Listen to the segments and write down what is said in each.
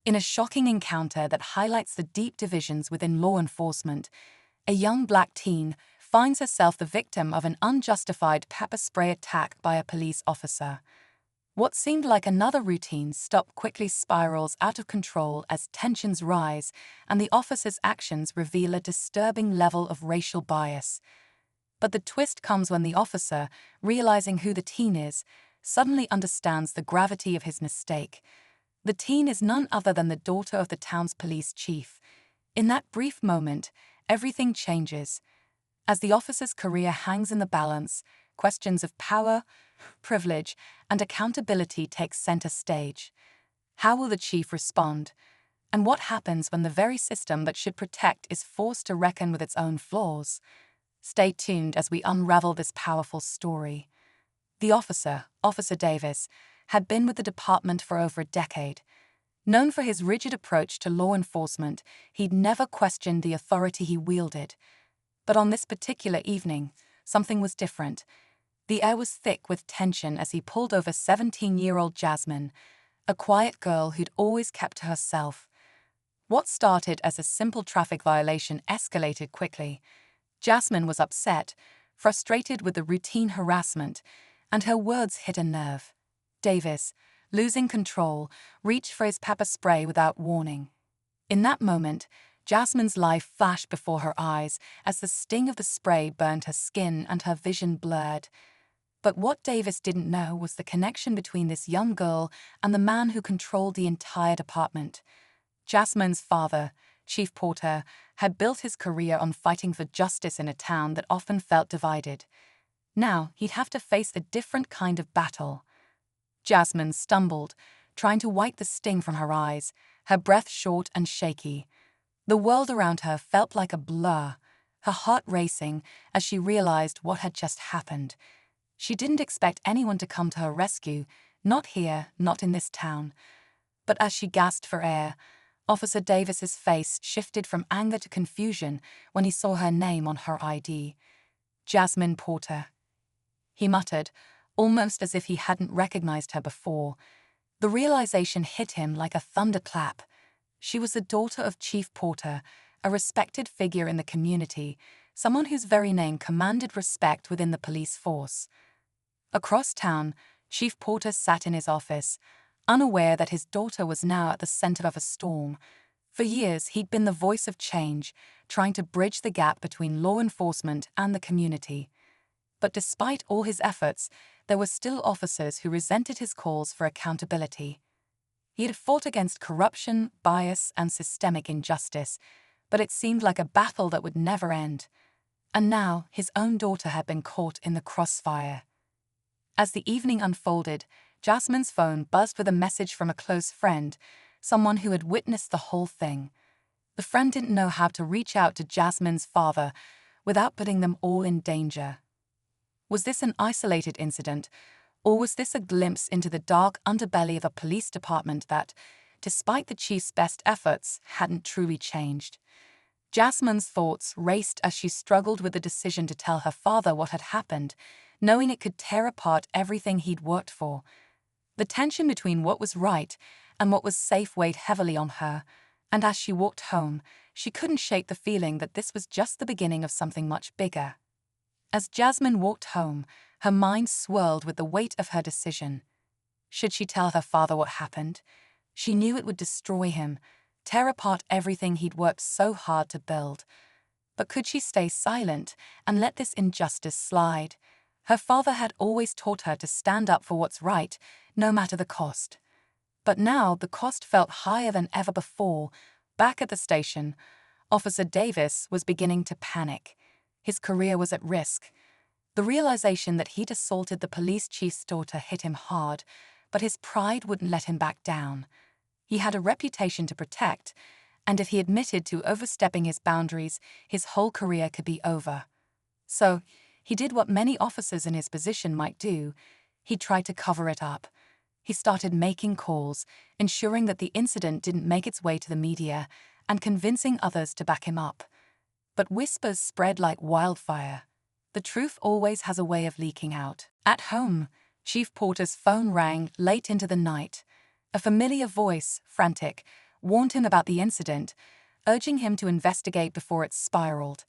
In a shocking encounter that highlights the deep divisions within law enforcement, a young black teen finds herself the victim of an unjustified pepper spray attack by a police officer. What seemed like another routine stop quickly spirals out of control as tensions rise and the officer's actions reveal a disturbing level of racial bias. But the twist comes when the officer, realizing who the teen is, suddenly understands the gravity of his mistake. The teen is none other than the daughter of the town's police chief. In that brief moment, everything changes. As the officer's career hangs in the balance, questions of power, privilege, and accountability take center stage. How will the chief respond? And what happens when the very system that should protect is forced to reckon with its own flaws? Stay tuned as we unravel this powerful story. The officer, Officer Davis, had been with the department for over a decade. Known for his rigid approach to law enforcement, he'd never questioned the authority he wielded. But on this particular evening, something was different. The air was thick with tension as he pulled over 17-year-old Jasmine, a quiet girl who'd always kept to herself. What started as a simple traffic violation escalated quickly. Jasmine was upset, frustrated with the routine harassment, and her words hit a nerve. Davis, losing control, reached for his pepper spray without warning. In that moment, Jasmine's life flashed before her eyes as the sting of the spray burned her skin and her vision blurred. But what Davis didn't know was the connection between this young girl and the man who controlled the entire department. Jasmine's father, Chief Porter, had built his career on fighting for justice in a town that often felt divided. Now he'd have to face a different kind of battle. Jasmine stumbled, trying to wipe the sting from her eyes, her breath short and shaky. The world around her felt like a blur, her heart racing as she realized what had just happened. She didn't expect anyone to come to her rescue, not here, not in this town. But as she gasped for air, Officer Davis's face shifted from anger to confusion when he saw her name on her ID. Jasmine Porter. He muttered, almost as if he hadn't recognized her before. The realization hit him like a thunderclap. She was the daughter of Chief Porter, a respected figure in the community, someone whose very name commanded respect within the police force. Across town, Chief Porter sat in his office, unaware that his daughter was now at the center of a storm. For years, he'd been the voice of change, trying to bridge the gap between law enforcement and the community. But despite all his efforts, there were still officers who resented his calls for accountability. He had fought against corruption, bias, and systemic injustice, but it seemed like a battle that would never end. And now, his own daughter had been caught in the crossfire. As the evening unfolded, Jasmine's phone buzzed with a message from a close friend, someone who had witnessed the whole thing. The friend didn't know how to reach out to Jasmine's father without putting them all in danger. Was this an isolated incident, or was this a glimpse into the dark underbelly of a police department that, despite the chief's best efforts, hadn't truly changed? Jasmine's thoughts raced as she struggled with the decision to tell her father what had happened, knowing it could tear apart everything he'd worked for. The tension between what was right and what was safe weighed heavily on her, and as she walked home, she couldn't shake the feeling that this was just the beginning of something much bigger. As Jasmine walked home, her mind swirled with the weight of her decision. Should she tell her father what happened? She knew it would destroy him, tear apart everything he'd worked so hard to build. But could she stay silent and let this injustice slide? Her father had always taught her to stand up for what's right, no matter the cost. But now the cost felt higher than ever before. Back at the station, Officer Davis was beginning to panic. His career was at risk. The realization that he'd assaulted the police chief's daughter hit him hard, but his pride wouldn't let him back down. He had a reputation to protect, and if he admitted to overstepping his boundaries, his whole career could be over. So, he did what many officers in his position might do. He tried to cover it up. He started making calls, ensuring that the incident didn't make its way to the media, and convincing others to back him up. But whispers spread like wildfire. The truth always has a way of leaking out. At home, Chief Porter's phone rang late into the night. A familiar voice, frantic, warned him about the incident, urging him to investigate before it spiraled.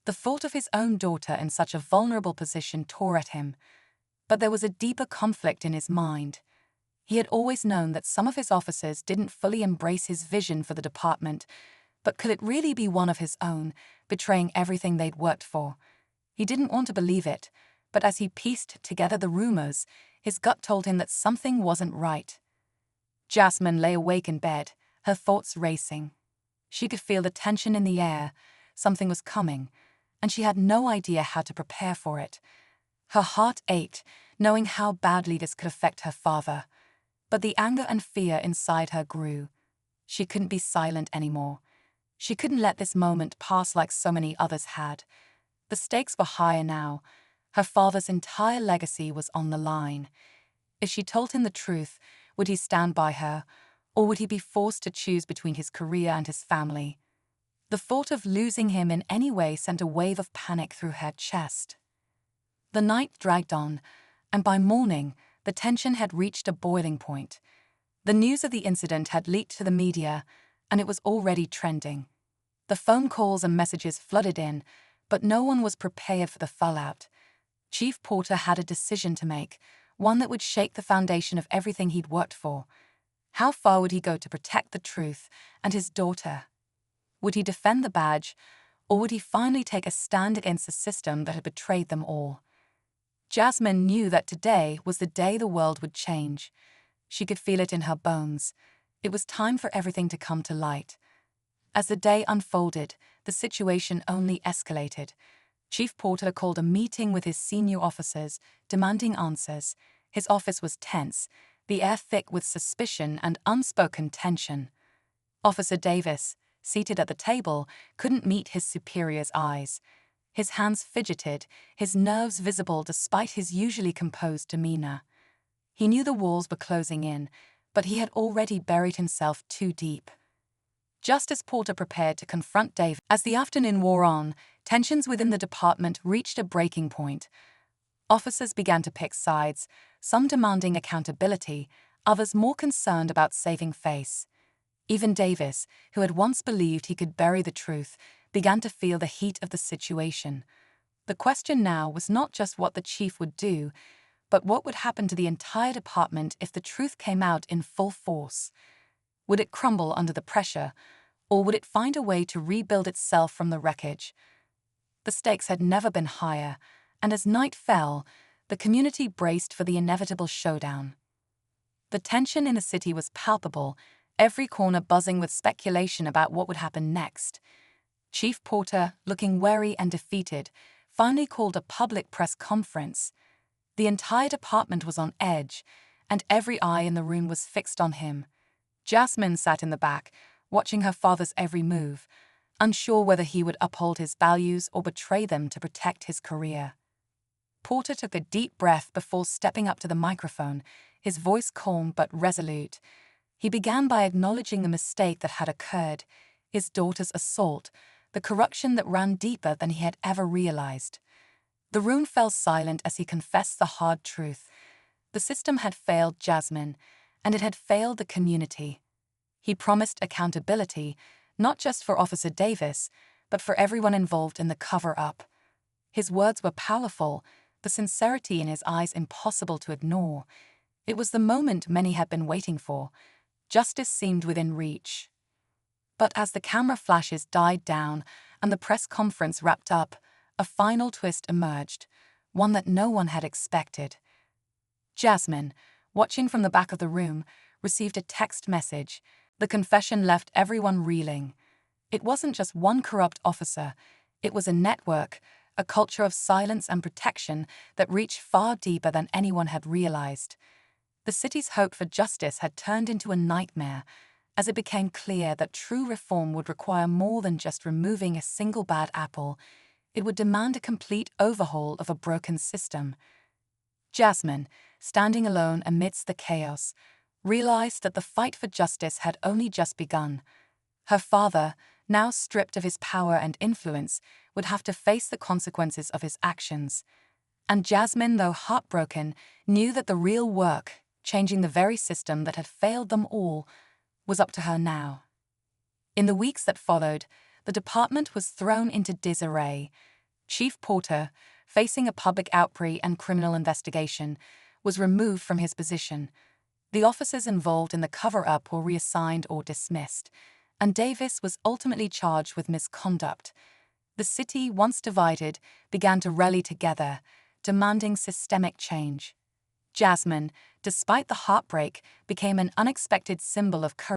The thought of his own daughter in such a vulnerable position tore at him, but there was a deeper conflict in his mind. He had always known that some of his officers didn't fully embrace his vision for the department, but could it really be one of his own, betraying everything they'd worked for? He didn't want to believe it, but as he pieced together the rumors, his gut told him that something wasn't right. Jasmine lay awake in bed, her thoughts racing. She could feel the tension in the air, something was coming, and she had no idea how to prepare for it. Her heart ached, knowing how badly this could affect her father. But the anger and fear inside her grew. She couldn't be silent anymore. She couldn't let this moment pass like so many others had. The stakes were higher now. Her father's entire legacy was on the line. If she told him the truth, would he stand by her, or would he be forced to choose between his career and his family? The thought of losing him in any way sent a wave of panic through her chest. The night dragged on, and by morning, the tension had reached a boiling point. The news of the incident had leaked to the media, and it was already trending. The phone calls and messages flooded in, but no one was prepared for the fallout. Chief Porter had a decision to make, one that would shake the foundation of everything he'd worked for. How far would he go to protect the truth and his daughter? Would he defend the badge, or would he finally take a stand against the system that had betrayed them all? Jasmine knew that today was the day the world would change. She could feel it in her bones. It was time for everything to come to light. As the day unfolded, the situation only escalated. Chief Porter called a meeting with his senior officers, demanding answers. His office was tense, the air thick with suspicion and unspoken tension. Officer Davis, seated at the table, couldn't meet his superior's eyes. His hands fidgeted, his nerves visible despite his usually composed demeanor. He knew the walls were closing in, but he had already buried himself too deep. Just as Porter prepared to confront Dave, as the afternoon wore on, tensions within the department reached a breaking point. Officers began to pick sides, some demanding accountability, others more concerned about saving face. Even Davis, who had once believed he could bury the truth, began to feel the heat of the situation. The question now was not just what the chief would do, but what would happen to the entire department if the truth came out in full force. Would it crumble under the pressure, or would it find a way to rebuild itself from the wreckage? The stakes had never been higher, and as night fell, the community braced for the inevitable showdown. The tension in the city was palpable, every corner buzzing with speculation about what would happen next. Chief Porter, looking wary and defeated, finally called a public press conference. The entire department was on edge, and every eye in the room was fixed on him. Jasmine sat in the back, watching her father's every move, unsure whether he would uphold his values or betray them to protect his career. Porter took a deep breath before stepping up to the microphone, his voice calm but resolute. He began by acknowledging the mistake that had occurred, his daughter's assault, the corruption that ran deeper than he had ever realized. The room fell silent as he confessed the hard truth. The system had failed Jasmine, and it had failed the community. He promised accountability, not just for Officer Davis, but for everyone involved in the cover-up. His words were powerful, the sincerity in his eyes impossible to ignore. It was the moment many had been waiting for. Justice seemed within reach. But as the camera flashes died down and the press conference wrapped up, a final twist emerged, one that no one had expected. Jasmine, watching from the back of the room, received a text message. The confession left everyone reeling. It wasn't just one corrupt officer, it was a network, a culture of silence and protection that reached far deeper than anyone had realized. The city's hope for justice had turned into a nightmare, as it became clear that true reform would require more than just removing a single bad apple. It would demand a complete overhaul of a broken system. Jasmine, standing alone amidst the chaos, realized that the fight for justice had only just begun. Her father, now stripped of his power and influence, would have to face the consequences of his actions. And Jasmine, though heartbroken, knew that the real work, changing the very system that had failed them all, was up to her now. In the weeks that followed, the department was thrown into disarray. Chief Porter, facing a public outcry and criminal investigation, was removed from his position. The officers involved in the cover-up were reassigned or dismissed, and Davis was ultimately charged with misconduct. The city, once divided, began to rally together, demanding systemic change. Jasmine, despite the heartbreak, became an unexpected symbol of courage.